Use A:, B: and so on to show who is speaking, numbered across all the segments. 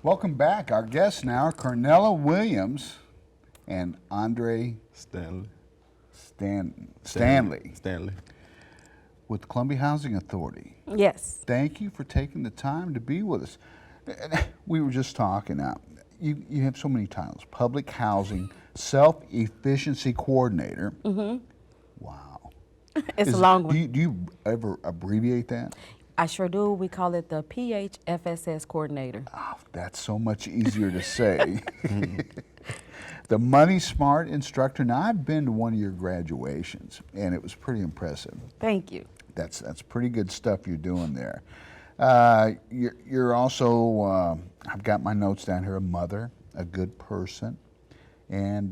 A: Welcome back. Our guests now are Cornellia Williams and Andre
B: Stanley.
A: Stanley with Columbia Housing Authority.
C: Yes.
A: Thank you for taking the time to be with us. We were just talking. You have so many titles: Public Housing Self-Efficiency Coordinator.
C: Mm-hmm.
A: Wow.
C: It's a long one.
A: Do you ever abbreviate that?
C: I sure do. We call it the PHFSS coordinator.
A: Oh, that's so much easier to say. The Money Smart instructor. Now, I've been to one of your graduations, and it was pretty impressive.
C: Thank you.
A: That's pretty good stuff you're doing there. You're also, I've got my notes down here, a mother, a good person, and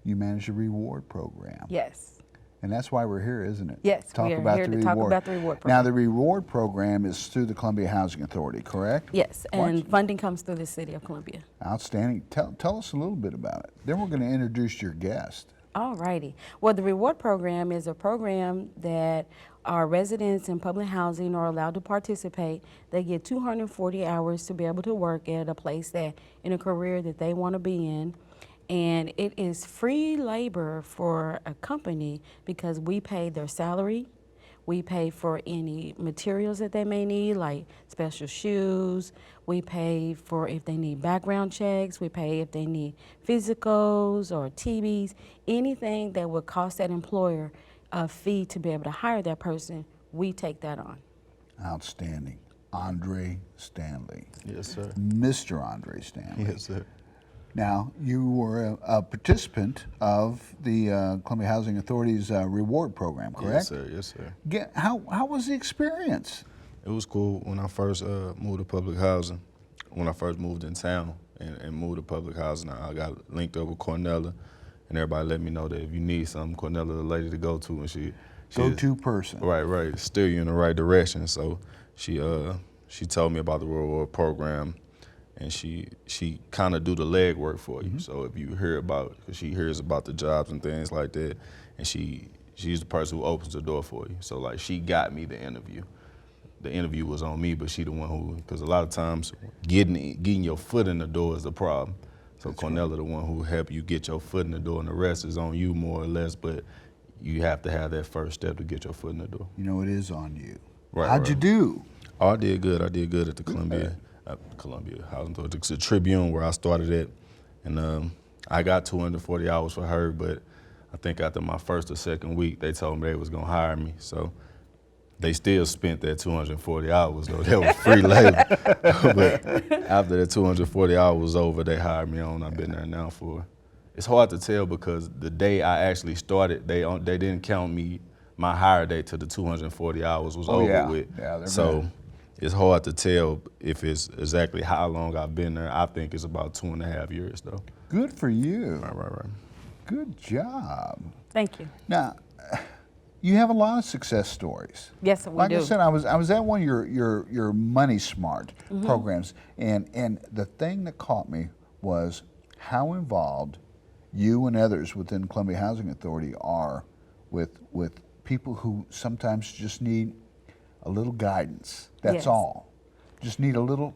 A: you manage a reward program.
C: Yes.
A: And that's why we're here, isn't it?
C: Yes, we are here to talk about the reward program.
A: Now, the reward program is through the Columbia Housing Authority, correct?
C: Yes, and funding comes through the City of Columbia.
A: Outstanding. Tell us a little bit about it. Then we're going to introduce your guest.
C: All righty. Well, the reward program is a program that our residents in public housing are allowed to participate. They get 240 hours to be able to work at a place that, in a career that they want to be in. And it is free labor for a company because we pay their salary. We pay for any materials that they may need, like special shoes. We pay for if they need background checks. We pay if they need physicals or TBs. Anything that would cost that employer a fee to be able to hire that person, we take that on.
A: Outstanding. Andre Stanley.
B: Yes, sir.
A: Mr. Andre Stanley.
B: Yes, sir.
A: Now, you were a participant of the Columbia Housing Authority's reward program, correct?
B: Yes, sir. Yes, sir.
A: How was the experience?
B: It was cool when I first moved to public housing. When I first moved in town and moved to public housing, I got linked up with Cornellia, and everybody let me know that if you need something, Cornellia the lady to go to, and she
A: Go-to person.
B: Right, steer you in the right direction. So she told me about the reward program. And she kind of do the legwork for you. Mm-hmm. So if you hear about, because she hears about the jobs and things like that, and she's the person who opens the door for you. So like she got me the interview. The interview was on me, but she the one who, because a lot of times getting your foot in the door is the problem. So that's Cornellia, right, the one who helped you get your foot in the door, and the rest is on you more or less. But you have to have that first step to get your foot in the door.
A: You know, it is on you.
B: Right.
A: How'd you do?
B: Oh, I did good. I did good at the Columbia Housing Authority. It's a Tribune where I started at, and I got 240 hours for her, but I think after my first or second week, they told me they was gonna hire me. So they still spent that 240 hours though. That was free labor. But after that 240 hours was over, they hired me on. I've been there now for, it's hard to tell because the day I actually started, they didn't count my hire date till the 240 hours was over with.
A: Yeah,
B: so it's hard to tell if it's exactly how long I've been there. I think it's about 2.5 years, though.
A: Good for you.
B: Right.
A: Good job.
C: Thank you.
A: Now, you have a lot of success stories.
C: Yes, we do.
A: Like I said, I was at one of your Money Smart programs, and the thing that caught me was how involved you and others within Columbia Housing Authority are with people who sometimes just need a little guidance. That's
C: yes.
A: all. Just need a little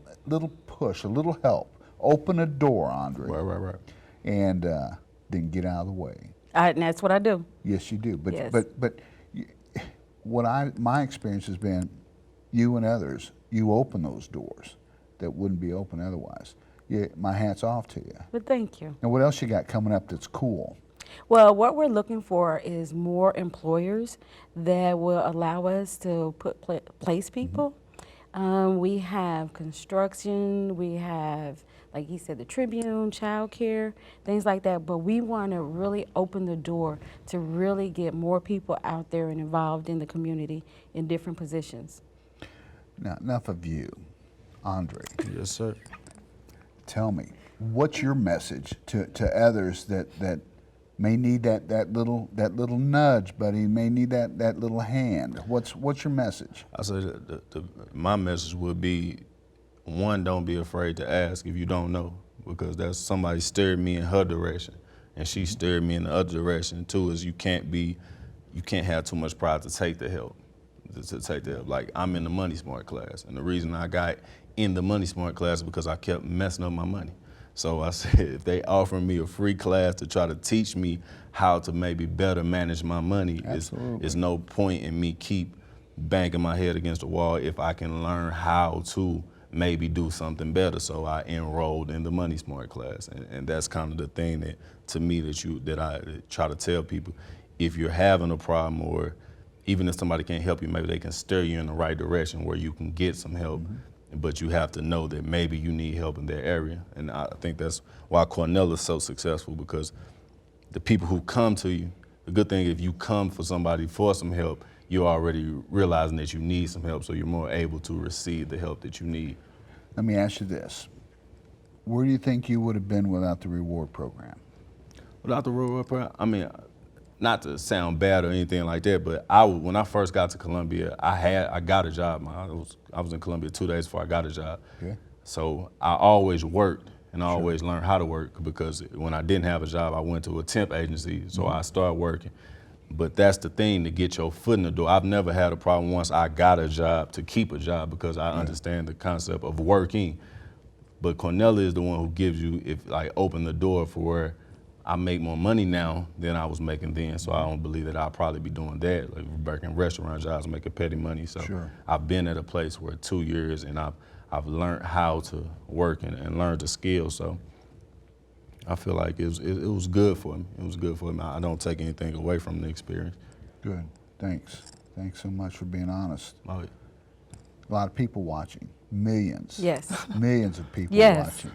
A: push, a little help. Open a door, Andre.
B: Right.
A: And then get out of the way.
C: And that's what I do.
A: Yes, you do. But
C: yes.
A: but my experience has been, you and others, you open those doors that wouldn't be open otherwise. My hat's off to you.
C: But thank you.
A: And what else you got coming up that's cool?
C: Well, what we're looking for is more employers that will allow us to place people. We have construction, we have, like he said, the Tribune, childcare, things like that. But we want to really open the door to really get more people out there and involved in the community in different positions.
A: Now, enough of you. Andre.
B: Yes, sir.
A: Tell me, what's your message to others that may need that little nudge, buddy, may need that little hand? What's your message?
B: I say my message would be, one, don't be afraid to ask if you don't know, because that's somebody steered me in her direction, and she steered me in the other direction. Two is you can't have too much pride to take the help. to take that. Like, I'm in the Money Smart class, and the reason I got in the Money Smart class is because I kept messing up my money. So I said, if they offer me a free class to try to teach me how to maybe better manage my money, it's no point in me keep banging my head against the wall if I can learn how to maybe do something better. So I enrolled in the Money Smart class, and that's kind of the thing that, to me, that I try to tell people. If you're having a problem, or even if somebody can't help you, maybe they can steer you in the right direction where you can get some help. But you have to know that maybe you need help in that area. And I think that's why Cornellia is so successful, because the people who come to you, the good thing, if you come for somebody for some help, you're already realizing that you need some help, so you're more able to receive the help that you need.
A: Let me ask you this. Where do you think you would have been without the reward program?
B: Without the reward program, I mean, not to sound bad or anything like that, but when I first got to Columbia, I got a job. I was in Columbia 2 days before I got a job.
A: Okay.
B: So I always worked, and I always learned how to work, because when I didn't have a job, I went to a temp agency, so I started working. But that's the thing, to get your foot in the door. I've never had a problem once I got a job to keep a job, because I understand the concept of working. But Cornellia is the one who gives you, open the door for where I make more money now than I was making then. So I don't believe that I'll probably be doing that, like working restaurant jobs, making petty money. So I've been at a place where 2 years, and I've learned how to work and learned the skills. So I feel like it was good for me. It was good for me. I don't take anything away from the experience.
A: Good. Thanks. Thanks so much for being honest.
B: Oh, yeah.
A: A lot of people watching. Millions.
C: Yes.
A: Millions of people
C: Yes.
A: watching.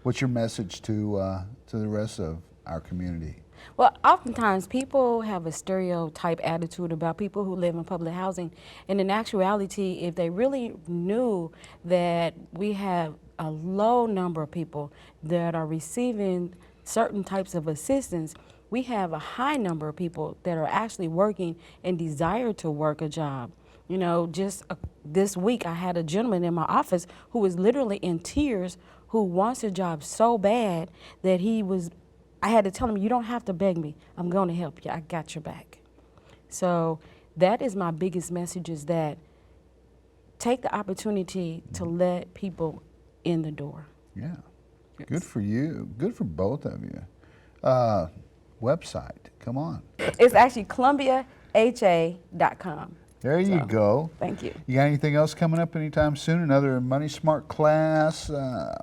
A: What's your message to the rest of our community?
C: Well, oftentimes people have a stereotype attitude about people who live in public housing. And in actuality, if they really knew that we have a low number of people that are receiving certain types of assistance, we have a high number of people that are actually working and desire to work a job. You know, just this week I had a gentleman in my office who was literally in tears, who wants a job so bad that I had to tell him, you don't have to beg me. I'm going to help you. I got your back. So that is my biggest message, is that take the opportunity to let people in the door.
A: Yeah. Good for you. Good for both of you. Website, come on.
C: It's actually ColumbiaHA.com.
A: There you go.
C: Thank you.
A: You got anything else coming up anytime soon? Another Money Smart class?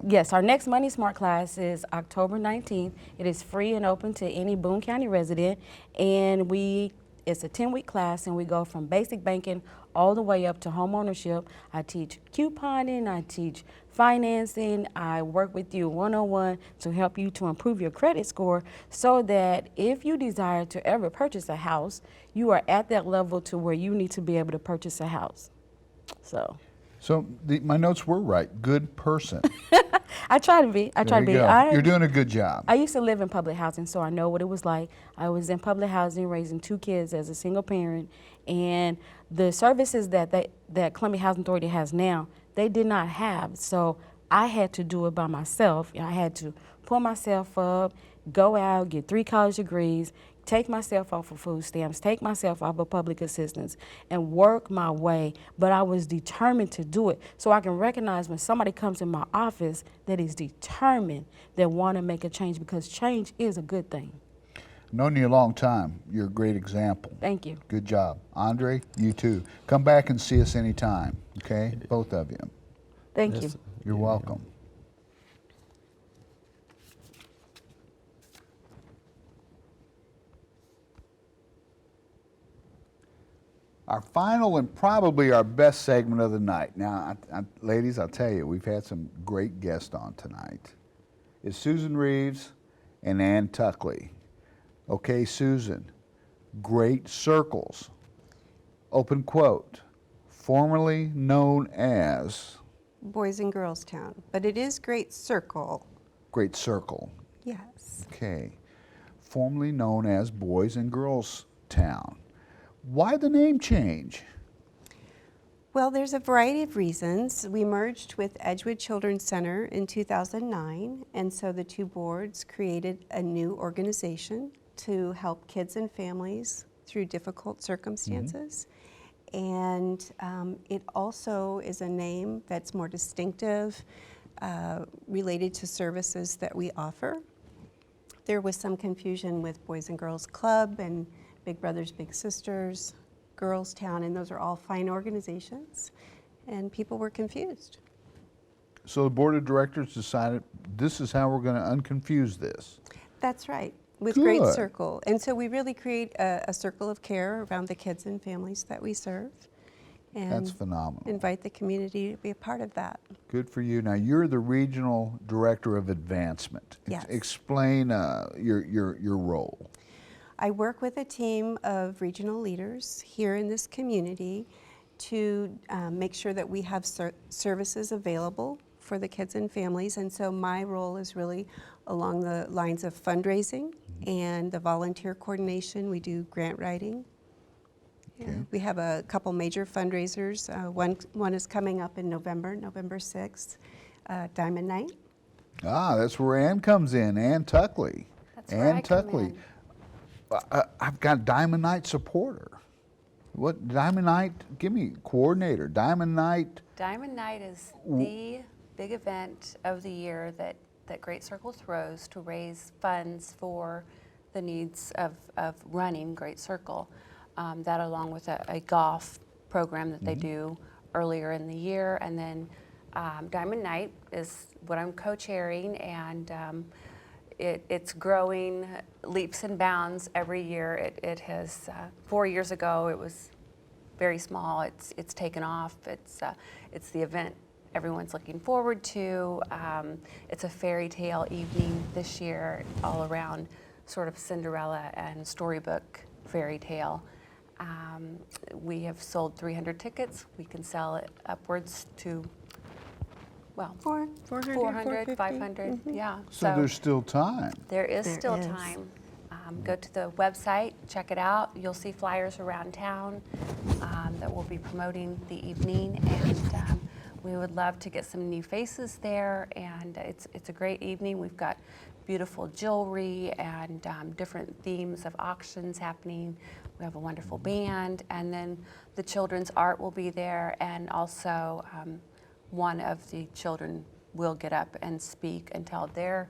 C: Yes, our next Money Smart class is October 19th. It is free and open to any Boone County resident, and it's a 10-week class, and we go from basic banking all the way up to home ownership. I teach couponing, I teach financing, I work with you one-on-one to help you to improve your credit score, so that if you desire to ever purchase a house, you are at that level to where you need to be able to purchase a house. So
A: my notes were right. Good person.
C: I try to be.
A: You're doing a good job.
C: I used to live in public housing, so I know what it was like. I was in public housing raising 2 kids as a single parent, and the services that Columbia Housing Authority has now, they did not have. So I had to do it by myself. I had to pull myself up, go out, get 3 college degrees, take myself off of food stamps, take myself off of public assistance, and work my way. But I was determined to do it. So I can recognize when somebody comes in my office that is determined, that want to make a change, because change is a good thing.
A: Known you a long time. You're a great example.
C: Thank you.
A: Good job. Andre, you too. Come back and see us anytime, okay? Both of you.
C: Thank you.
A: You're welcome. Our final and probably our best segment of the night. Now, ladies, I'll tell you, we've had some great guests on tonight. It's Susan Reeves and Ann Tuckley. Okay, Susan, great circles. Open quote, formerly known as?
D: Boys and Girls Town, but it is Great Circle.
A: Great Circle.
D: Yes.
A: Okay. Formerly known as Boys and Girls Town. Why the name change?
D: Well, there's a variety of reasons. We merged with Edgewood Children's Center in 2009, and so the 2 boards created a new organization to help kids and families through difficult circumstances. And it also is a name that's more distinctive, related to services that we offer. There was some confusion with Boys and Girls Club and Big Brothers Big Sisters, Girls Town, and those are all fine organizations, and people were confused.
A: So the board of directors decided this is how we're going to unconfuse this.
D: That's right, with
A: Good.
D: Great Circle. And so we really create a circle of care around the kids and families that we serve. And
A: That's phenomenal.
D: invite the community to be a part of that.
A: Good for you. Now you're the regional director of advancement.
D: Yes.
A: Explain your role.
D: I work with a team of regional leaders here in this community to make sure that we have services available for the kids and families. And so my role is really along the lines of fundraising and the volunteer coordination. We do grant writing.
A: Okay.
D: We have a couple major fundraisers. One is coming up in November 6th, Diamond Night.
A: Ah, that's where Ann comes in, Ann Tuckley.
C: That's where I come
A: Tuckley.
C: in.
A: I've got Diamond Night supporter. What, Diamond Night, give me coordinator, Diamond Night.
E: Diamond Night is the big event of the year that Great Circle throws to raise funds for the needs of running Great Circle. That along with a golf program that they do earlier in the year. And then Diamond Night is what I'm co-chairing, and it's growing leaps and bounds every year. It has, 4 years ago it was very small. It's taken off. It's the event everyone's looking forward to. It's a fairy tale evening this year, all around sort of Cinderella and storybook fairy tale. We have sold 300 tickets. We can sell it upwards to, well,
D: 400,
E: 400, 500, yeah.
A: So there's still time.
E: There is
D: There
E: still
D: is.
E: time. Go to the website, check it out. You'll see flyers around town that will be promoting the evening, and we would love to get some new faces there. And it's a great evening. We've got beautiful jewelry and different themes of auctions happening. We have a wonderful band, and then the children's art will be there, and also one of the children will get up and speak and tell their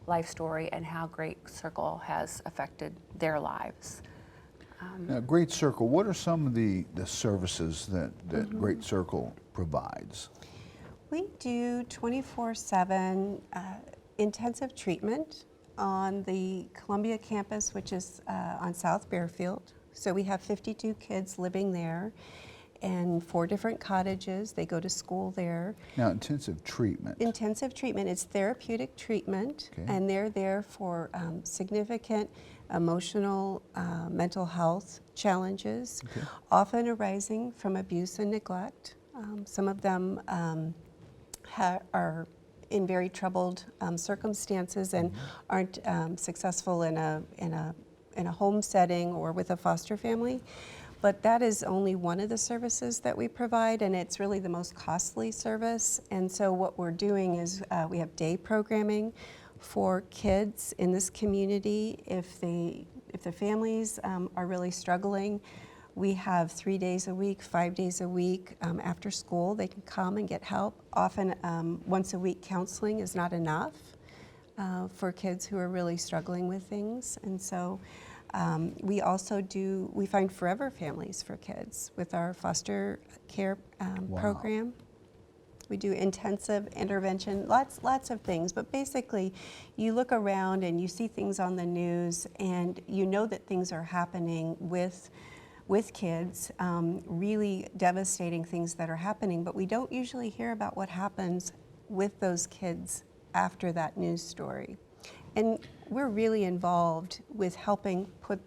E: life story and how Great Circle has affected their lives.
A: Now, Great Circle, what are some of the services that Great Circle provides?
D: We do 24/7 intensive treatment on the Columbia campus, which is on South Bearfield. So we have 52 kids living there and 4 different cottages. They go to school there.
A: Now, intensive treatment.
D: Intensive treatment is therapeutic treatment,
A: Okay.
D: and they're there for significant emotional, mental health challenges,
A: Okay.
D: often arising from abuse and neglect. Some of them are in very troubled circumstances and aren't successful in a home setting or with a foster family. But that is only one of the services that we provide, and it's really the most costly service. And so what we're doing is we have day programming for kids in this community. If the families are really struggling, we have 3 days a week, 5 days a week after school. They can come and get help. Often once a week counseling is not enough for kids who are really struggling with things. And so we also we find forever families for kids with our foster care program. We do intensive intervention, lots of things, but basically you look around and you see things on the news and you know that things are happening with kids, really devastating things that are happening, but we don't usually hear about what happens with those kids after that news story. And we're really involved with helping put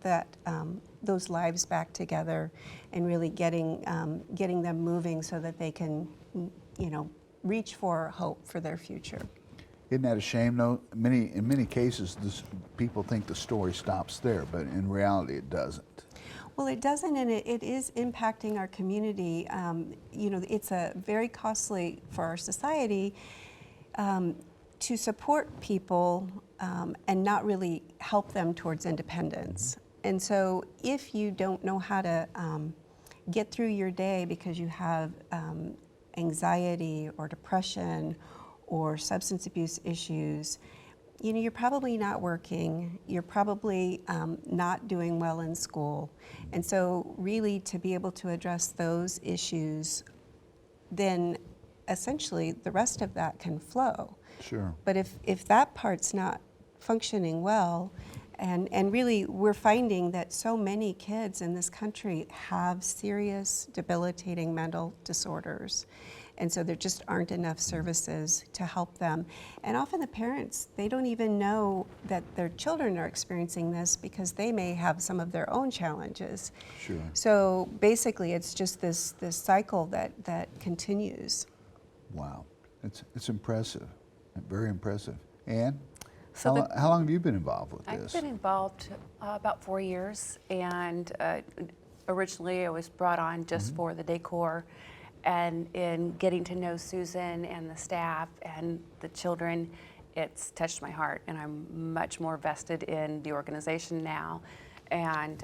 D: those lives back together and really getting them moving so that they can, reach for hope for their future.
A: Isn't that a shame, though? In many cases, people think the story stops there, but in reality, it doesn't.
D: Well, it doesn't, and it is impacting our community. It's very costly for our society to support people and not really help them towards independence. And so if you don't know how to get through your day because you have anxiety or depression or substance abuse issues, you know, you're probably not working, you're probably not doing well in school. And so really to be able to address those issues, then essentially the rest of that can flow.
A: Sure.
D: But if that part's not functioning well, and really we're finding that so many kids in this country have serious debilitating mental disorders. And so there just aren't enough services to help them. And often the parents, they don't even know that their children are experiencing this because they may have some of their own challenges.
A: Sure.
D: So basically it's just this cycle that continues.
A: Wow. It's impressive. Very impressive. Ann,
E: So
A: how long have you been involved with
E: I've
A: this?
E: been involved about 4 years, and originally I was brought on just for the decor, and in getting to know Susan and the staff and the children, it's touched my heart, and I'm much more vested in the organization now, and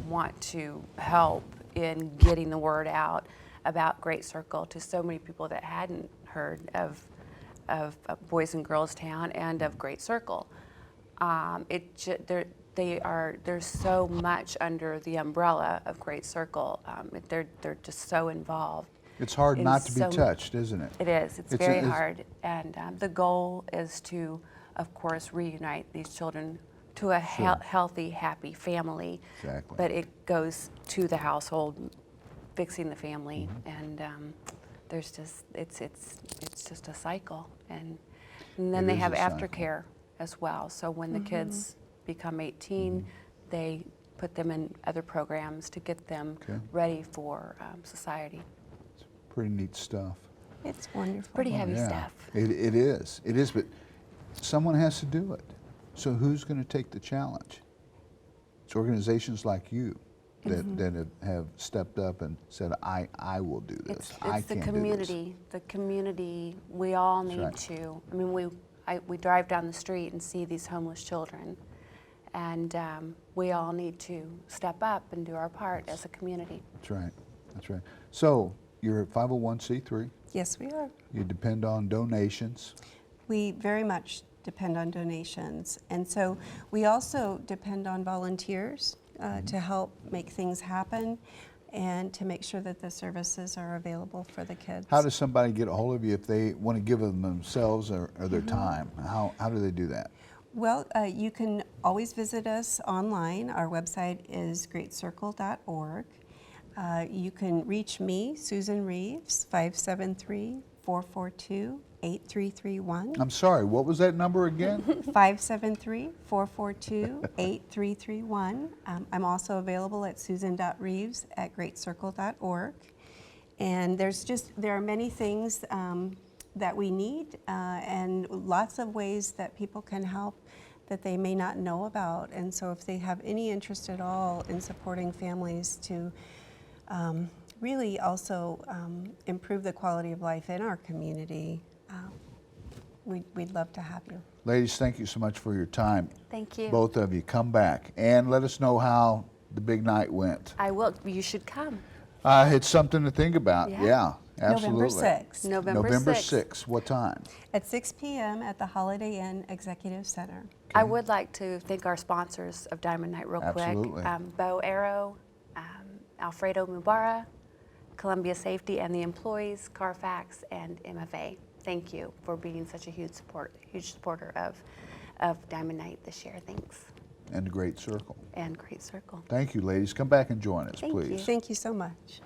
E: want to help in getting the word out about Great Circle to so many people that hadn't heard of Boys and Girls Town and of Great Circle. There's so much under the umbrella of Great Circle. They're just so involved.
A: It's hard
E: in
A: not to be
E: so-
A: touched, isn't it?
E: It is. It's
A: It's-
E: very
A: it's-
E: hard. And the goal is to, of course, reunite these children to a healthy, happy family.
A: Exactly.
E: But it goes to the household, fixing the family, and there's just it's just a cycle. And then
A: It
E: they
A: is
E: have
A: a cycle.
E: aftercare as well. So when the kids become 18, they put them in other programs to get them
A: Okay.
E: ready for society.
A: Pretty neat stuff.
D: It's wonderful.
E: Pretty heavy
A: Yeah.
E: stuff.
A: It is, but someone has to do it. So who's going to take the challenge? It's organizations like you that have stepped up and said, I will do this. I
E: It's the
A: can do
E: community. The community, we all need
A: right.
E: to. I mean, we drive down the street and see these homeless children, and we all need to step up and do our part as a community.
A: this. That's right. That's right. So you're a 501c3.
D: Yes, we are.
A: You depend on donations.
D: We very much depend on donations. And so we also depend on volunteers to help make things happen and to make sure that the services are available for the kids.
A: How does somebody get a hold of you if they want to give them themselves or their time? How do they do that?
D: Well, you can always visit us online. Our website is greatcircle.org. You can reach me, Susan Reeves, 573-442-8331.
A: I'm sorry, what was that number again?
D: 573-442-8331. I'm also available at susan.reeves@greatcircle.org. And there are many things that we need and lots of ways that people can help that they may not know about. And so if they have any interest at all in supporting families to really also improve the quality of life in our community, we'd love to have you.
A: Ladies, thank you so much for your time.
E: Thank you.
A: Both of you, come back and let us know how the big night went.
E: I will. You should come.
A: It's something to think about.
E: Yeah.
A: Yeah, absolutely.
D: November 6th
E: November 6th.
A: What time?
D: at 6 p.m. at the Holiday Inn Executive Center.
E: I would like to thank our sponsors of Diamond Night real
A: Absolutely.
E: quick. Bow Arrow, Alfredo Mubara, Columbia Safety and the employees, Carfax, and MFA. Thank you for being such a huge supporter of Diamond Night this year. Thanks.
A: And the Great Circle.
E: And Great Circle.
A: Thank you, ladies. Come back and join us,
E: Thank you.
A: please.
D: Thank you so much.